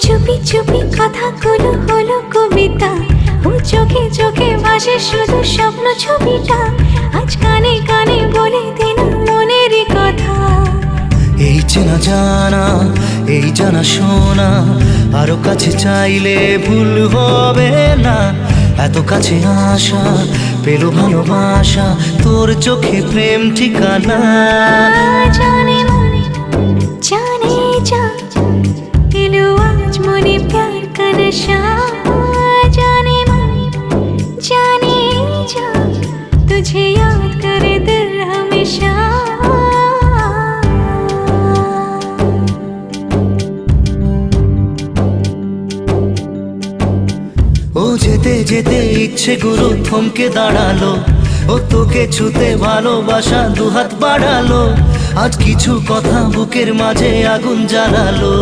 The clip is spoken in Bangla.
চুপি চুপি কথাগুলো হলো কবিতা, ও চোখে চোখে ভাসে শুধু স্বপ্ন ছবিটা। আজ কানে কানে বলে দিন মনের কথা। এই চেনা জানা, এই জানা শোনা, আরো কাছে চাইলে ভুল হবে না। এত কাছে আসা পেলো ভালোবাসা, তোর চোখে প্রেম ঠিকানা। জানে মনে জানে যা, এলো আজ মনে প্যার का नशा। जाने मन जाने जा, तुझे याद करे दिल हमेशा। ও যেতে যেতে ইচ্ছে গুলো থমকে দাঁড়ালো, ও তোকে ছুতে ভালোবাসা দুহাত বাড়ালো। আজ কিছু কথা বুকের মাঝে আগুন জ্বালালো।